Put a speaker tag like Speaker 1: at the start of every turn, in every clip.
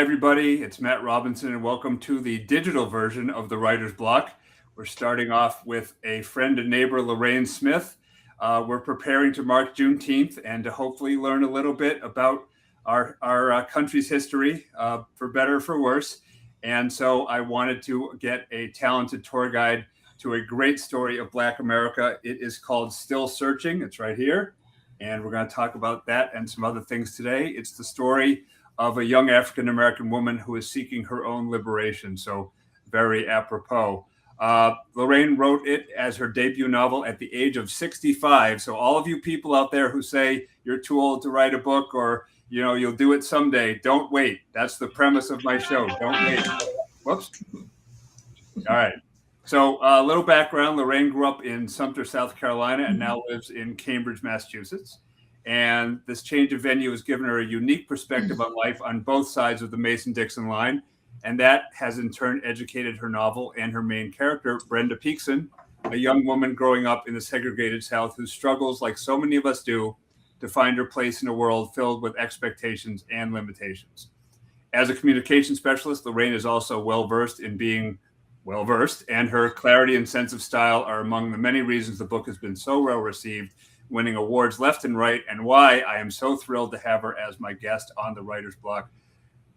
Speaker 1: everybody. It's Matt Robinson, and welcome to the digital version of the Writer's Block. We're starting off with a friend and neighbor, Lorraine Smith. We're preparing to mark Juneteenth and to hopefully learn a little bit about our country's history, for better or for worse. And so I wanted to get a talented tour guide to a great story of Black America. It is called Still Searching. It's right here. And we're going to talk about that and some other things today. It's the story of a young African-American woman who is seeking her own liberation. So very apropos. Lorraine wrote it as her debut novel at the age of 65. So all of you people out there who say you're too old to write a book or, you'll do it someday, don't wait. That's the premise of my show. Don't wait. Whoops. All right. So a little background. Lorraine grew up in Sumter, South Carolina, and now lives in Cambridge, Massachusetts. And this change of venue has given her a unique perspective on life on both sides of the Mason-Dixon line. And that has in turn educated her novel and her main character, Brenda Peakson, a young woman growing up in the segregated South who struggles, like so many of us do, to find her place in a world filled with expectations and limitations. As a communication specialist, Lorraine is also well-versed in being well-versed, and her clarity and sense of style are among the many reasons the book has been so well-received, winning awards left and right, and why I am so thrilled to have her as my guest on the Writer's Block.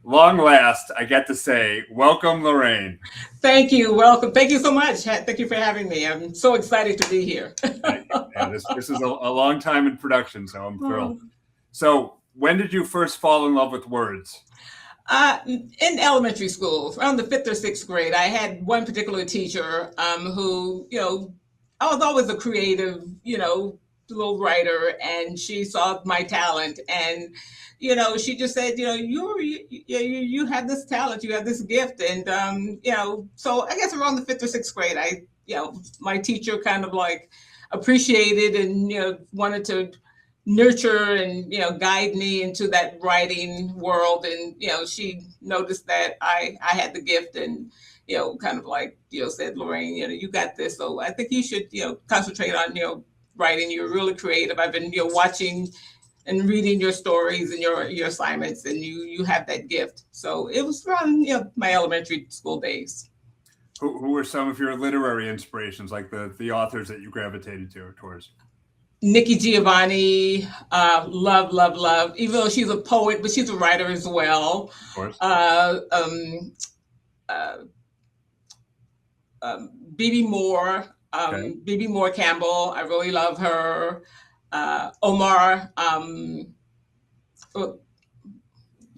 Speaker 1: Long last, I get to say, welcome, Lorraine.
Speaker 2: Thank you. Welcome. Thank you so much. Thank you for having me. I'm so excited to be here.
Speaker 1: This is a long time in production, so I'm thrilled. So when did you first fall in love with words?
Speaker 2: In elementary school, around the 5th or 6th grade, I had one particular teacher who, I was always a creative, little writer, and she saw my talent, and she just said, you have this talent, you have this gift, and so I guess around the 5th or 6th grade, my teacher kind of like appreciated and wanted to nurture and guide me into that writing world, and she noticed that I had the gift, and kind of like said, Lorraine, you got this, so I think you should concentrate on writing. You're really creative. I've been watching and reading your stories and your assignments, and you have that gift. So it was around my elementary school days.
Speaker 1: Who were some of your literary inspirations, like the authors that you gravitated towards?
Speaker 2: Nikki Giovanni, love. Even though she's a poet, but she's a writer as well.
Speaker 1: Of course.
Speaker 2: B.B. Moore.
Speaker 1: Okay.
Speaker 2: B.B. Moore Campbell, I really love her. Omar,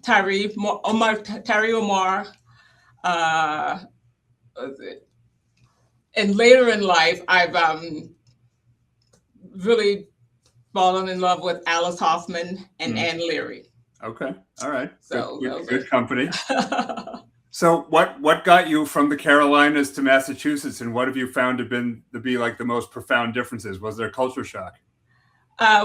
Speaker 2: Tyree Omar. And later in life, I've really fallen in love with Alice Hoffman and Anne Leary.
Speaker 1: Okay, all right.
Speaker 2: So
Speaker 1: good company. So what got you from the Carolinas to Massachusetts, and what have you found to be like the most profound differences? Was there a culture shock?
Speaker 2: My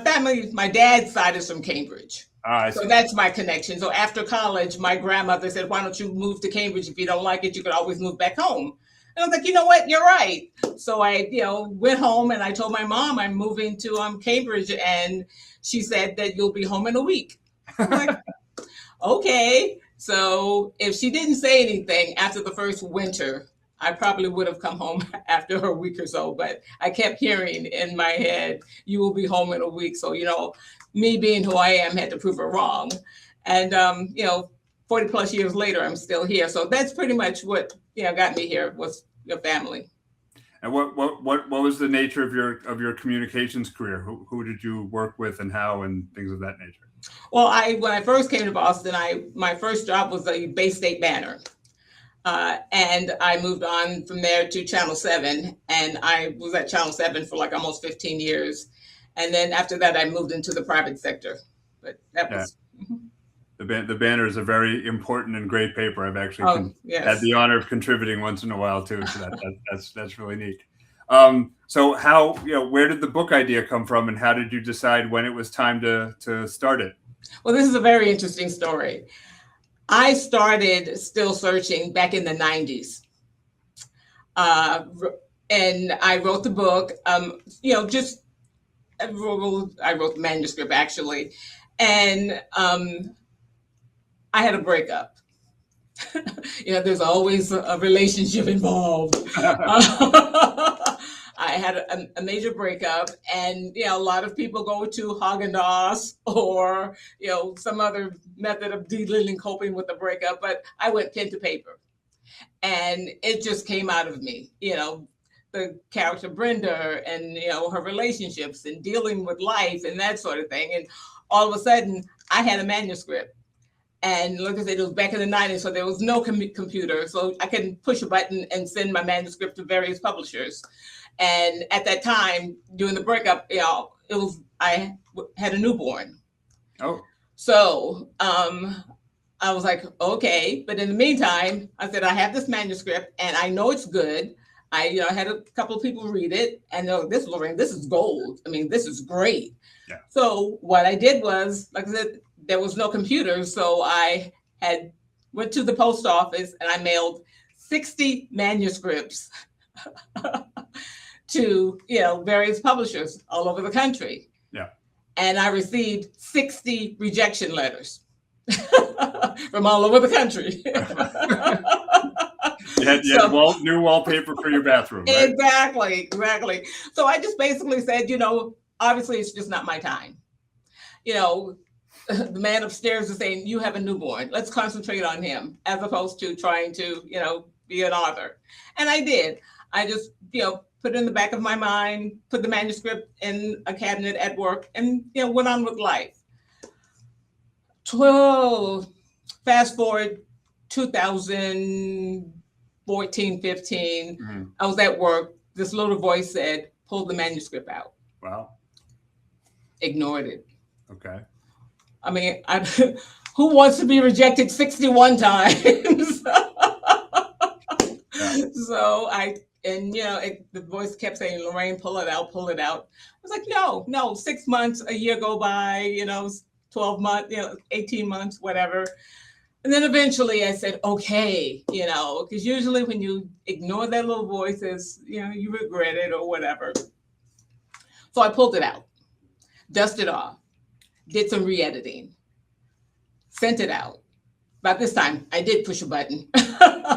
Speaker 2: family, my dad's side is from Cambridge. So that's my connection. So after college, my grandmother said, why don't you move to Cambridge? If you don't like it, you could always move back home. And I was like, you know what? You're right. So I, went home and I told my mom I'm moving to Cambridge, and she said that you'll be home in a week. I'm like, okay. So if she didn't say anything after the first winter, I probably would have come home after a week or so, but I kept hearing in my head, you will be home in a week. So, me being who I am had to prove her wrong. And, 40 plus years later, I'm still here. So that's pretty much what, got me here was your family.
Speaker 1: And what was the nature of your communications career? Who did you work with and how, and things of that nature?
Speaker 2: Well, when I first came to Boston, my first job was a Bay State Banner. And I moved on from there to Channel 7, and I was at Channel 7 for like almost 15 years. And then after that, I moved into the private sector. But that was...
Speaker 1: The Banner is a very important and great paper. I've actually had the honor of contributing once in a while too. So that's really neat. So how, where did the book idea come from, and how did you decide when it was time to start it?
Speaker 2: Well, this is a very interesting story. I started Still Searching back in the 90s. And I wrote the book, I wrote the manuscript actually. And I had a breakup. There's always a relationship involved. I had a major breakup, and a lot of people go to Haagen-Dazs or some other method of dealing and coping with the breakup, but I went pen to paper, and it just came out of me. The character Brenda, and her relationships and dealing with life and that sort of thing, and all of a sudden I had a manuscript. And like I said, it was back in the 90s, so there was no computer. So I could push a button and send my manuscript to various publishers. And at that time, during the breakup, I had a newborn.
Speaker 1: Oh.
Speaker 2: So I was like, okay. But in the meantime, I said, I have this manuscript and I know it's good. I had a couple of people read it and this, Lorraine, this is gold. I mean, this is great.
Speaker 1: Yeah.
Speaker 2: So what I did was, like I said, there was no computer. So I went to the post office and I mailed 60 manuscripts to, various publishers all over the country.
Speaker 1: Yeah.
Speaker 2: And I received 60 rejection letters from all over the country.
Speaker 1: You had new wallpaper for your bathroom, right?
Speaker 2: Exactly. So I just basically said, obviously it's just not my time. The man upstairs is saying, you have a newborn. Let's concentrate on him, as opposed to trying to, be an author. And I did. I just, put it in the back of my mind, put the manuscript in a cabinet at work, and, went on with life. Fast forward 2014, 15, mm-hmm. I was at work. This little voice said, pull the manuscript out.
Speaker 1: Wow.
Speaker 2: Ignored it.
Speaker 1: Okay.
Speaker 2: I mean, who wants to be rejected 61 times? Yeah. So the voice kept saying, Lorraine, pull it out. I was like, no, 6 months, a year go by, 12 months, 18 months, whatever. And then eventually I said, okay, because usually when you ignore that little voice, you regret it or whatever. So I pulled it out, dusted off, did some re-editing, sent it out. By this time, I did push a button.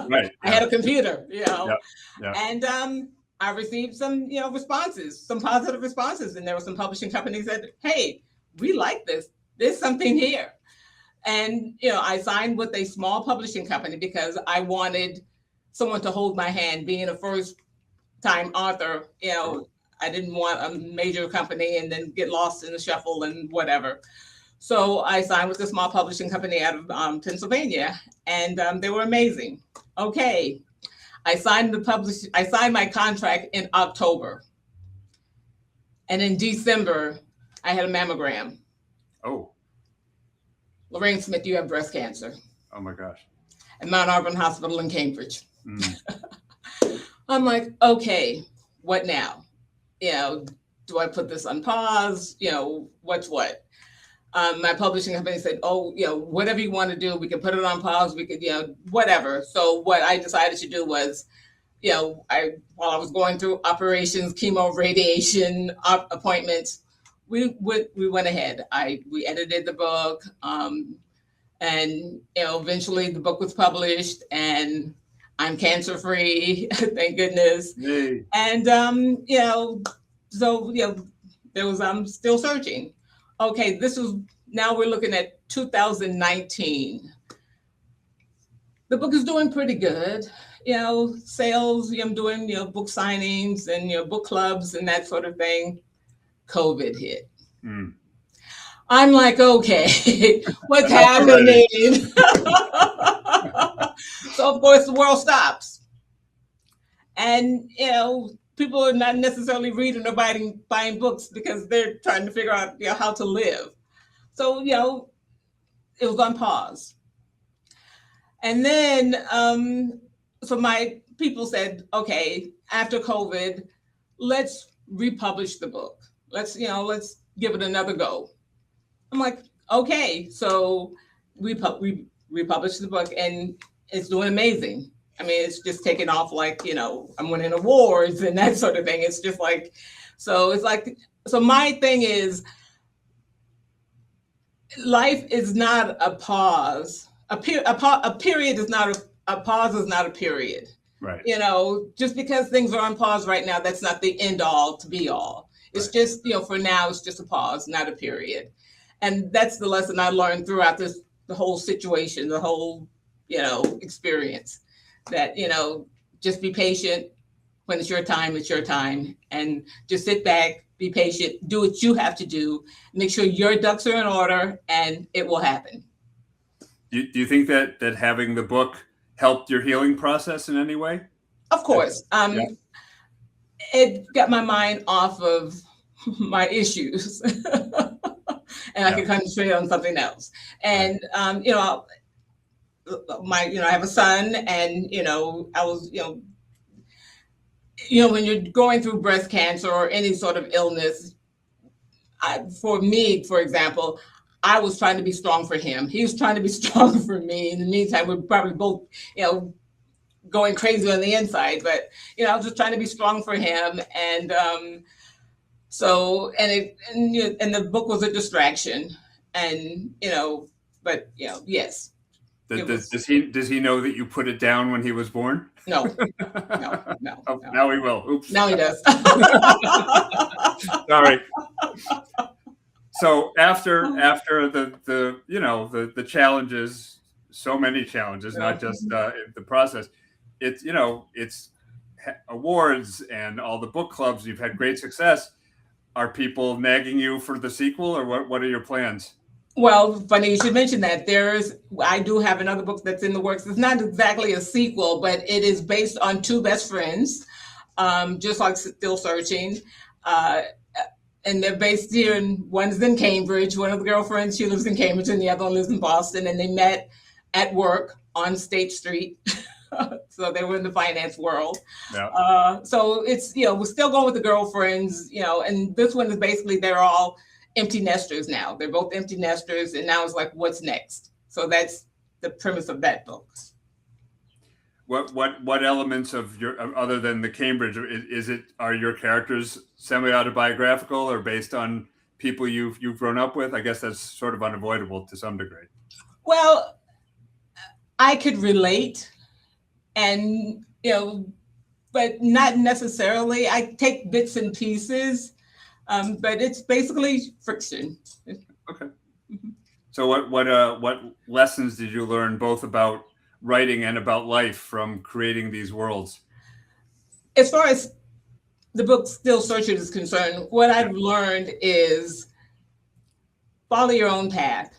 Speaker 1: Right.
Speaker 2: I had a computer,
Speaker 1: Yeah.
Speaker 2: And I received some, responses, some positive responses. And there were some publishing companies that, hey, we like this. There's something here. And, I signed with a small publishing company because I wanted someone to hold my hand. Being a first-time author, I didn't want a major company and then get lost in the shuffle and whatever. So I signed with a small publishing company out of Pennsylvania, and they were amazing. Okay, I signed my contract in October, and in December I had a mammogram.
Speaker 1: Oh.
Speaker 2: Lorraine Smith, you have breast cancer.
Speaker 1: Oh my gosh.
Speaker 2: At Mount Auburn Hospital in Cambridge. Mm. I'm like, okay, what now? Do I put this on pause? What's what? My publishing company said, whatever you want to do, we can put it on pause. We could, whatever. So what I decided to do was, while I was going through operations, chemo, radiation, appointments, we went ahead. We edited the book, and eventually the book was published, and I'm cancer free, thank goodness.
Speaker 1: Yay.
Speaker 2: And so there was still searching. Okay, now we're looking at 2019. The book is doing pretty good. Sales. I'm doing book signings and book clubs and that sort of thing. COVID hit. Mm. I'm like, okay, what's happening? So of course the world stops, and people are not necessarily reading or buying books because they're trying to figure out how to live. So it was on pause, and then so my people said, okay, after COVID, let's republish the book. Let's give it another go. I'm like, okay. So we republished the book, and it's doing amazing. I mean, it's just taking off like, I'm winning awards and that sort of thing. It's just like, so my thing is, life is not a pause. a period is not a pause is not a period.
Speaker 1: Right.
Speaker 2: Just because things are on pause right now, that's not the end all to be all. It's
Speaker 1: Right.
Speaker 2: just, for now, it's just a pause, not a period. And that's the lesson I learned throughout the whole situation, the whole, experience, that, just be patient. When it's your time, and just sit back, be patient, do what you have to do, make sure your ducks are in order, and it will happen.
Speaker 1: Do you think that having the book helped your healing process in any way?
Speaker 2: Of course.
Speaker 1: Yeah.
Speaker 2: It got my mind off of my issues, and I could concentrate on something else. And I have a son, and I was when you're going through breast cancer or any sort of illness, for me, for example, I was trying to be strong for him. He was trying to be strong for me. In the meantime, we're probably both, going crazy on the inside. But I was just trying to be strong for him, and and the book was a distraction, and yes.
Speaker 1: Does he know that you put it down when he was born?
Speaker 2: No.
Speaker 1: Oh, now he will. Oops.
Speaker 2: Now he does.
Speaker 1: Sorry. So after the challenges, so many challenges, not just the process. It's awards and all the book clubs. You've had great success. Are people nagging you for the sequel, or what are your plans?
Speaker 2: Well, funny you should mention that. I do have another book that's in the works. It's not exactly a sequel, but it is based on two best friends, just like Still Searching. And they're based here, one's in Cambridge. One of the girlfriends, she lives in Cambridge, and the other one lives in Boston. And they met at work on State Street. So they were in the finance world. Yeah. So it's, we're still going with the girlfriends, and this one is basically, they're all empty nesters now. They're both empty nesters, and now it's like, what's next? So that's the premise of that book.
Speaker 1: What elements of your, other than the Cambridge, are your characters semi-autobiographical or based on people you've grown up with? I guess that's sort of unavoidable to some degree.
Speaker 2: Well, I could relate, and but not necessarily. I take bits and pieces. But it's basically fiction.
Speaker 1: Okay. So what lessons did you learn both about writing and about life from creating these worlds?
Speaker 2: As far as the book Still Searching is concerned, what I've learned is follow your own path.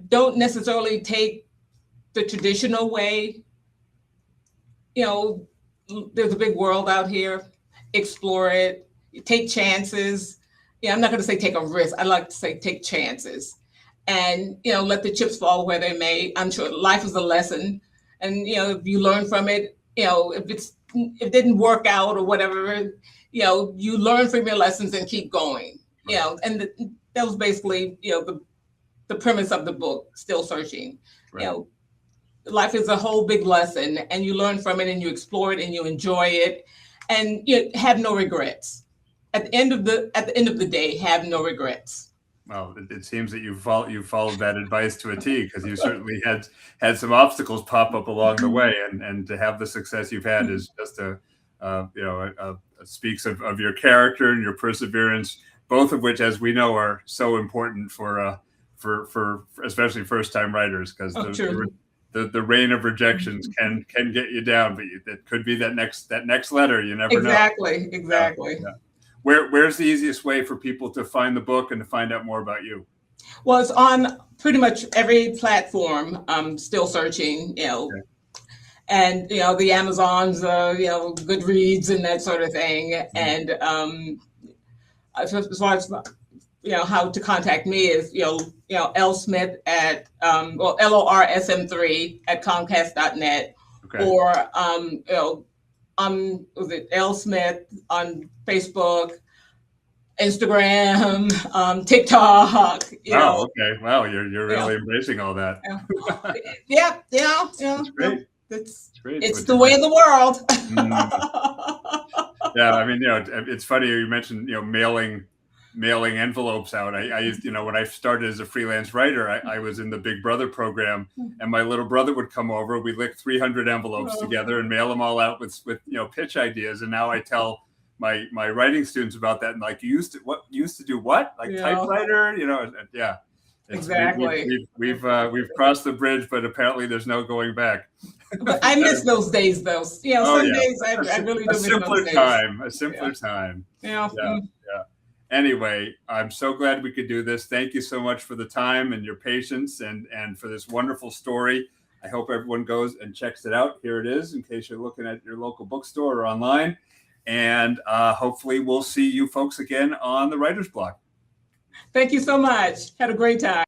Speaker 2: Don't necessarily take the traditional way. There's a big world out here. Explore it. Take chances. I'm not going to say take a risk. I like to say take chances, and let the chips fall where they may. I'm sure life is a lesson, and if you learn from it, if it didn't work out or whatever, you learn from your lessons and keep going.
Speaker 1: Right.
Speaker 2: And that was basically the premise of the book, Still Searching.
Speaker 1: Right.
Speaker 2: Life is a whole big lesson, and you learn from it, and you explore it, and you enjoy it, and you have no regrets. At the end of the day, have no regrets.
Speaker 1: Well, it seems that you followed that advice to a T, because you certainly had some obstacles pop up along the way, and to have the success you've had is just speaks of your character and your perseverance, both of which, as we know, are so important for especially first time writers, because the rain of rejections can get you down, but it could be that next letter. You never know.
Speaker 2: Exactly.
Speaker 1: Yeah. Where's the easiest way for people to find the book and to find out more about you?
Speaker 2: Well, it's on pretty much every platform. Still Searching, and the Amazons, Goodreads and that sort of thing. And as far as how to contact me is L Smith at LORSM3 at Comcast.net, or was it L Smith on Facebook, Instagram, TikTok.
Speaker 1: Okay. Wow, you're really embracing all that.
Speaker 2: Yeah.
Speaker 1: That's great.
Speaker 2: It's
Speaker 1: great.
Speaker 2: It's the way of the world.
Speaker 1: Yeah, I mean, it's funny you mentioned mailing mailing envelopes out. I used, when I started as a freelance writer, I was in the Big Brother program, and my little brother would come over. We licked 300 envelopes together and mail them all out with pitch ideas. And now I tell my writing students about that, and like, you used to do what, like typewriter, yeah.
Speaker 2: Exactly.
Speaker 1: We've crossed the bridge, but apparently there's no going back.
Speaker 2: But I miss those days, though. Some days I really do miss those days.
Speaker 1: A simpler time.
Speaker 2: Yeah.
Speaker 1: Anyway, I'm so glad we could do this. Thank you so much for the time and your patience and for this wonderful story. I hope everyone goes and checks it out. Here it is, in case you're looking at your local bookstore or online. And hopefully we'll see you folks again on the Writer's Block.
Speaker 2: Thank you so much. Had a great time.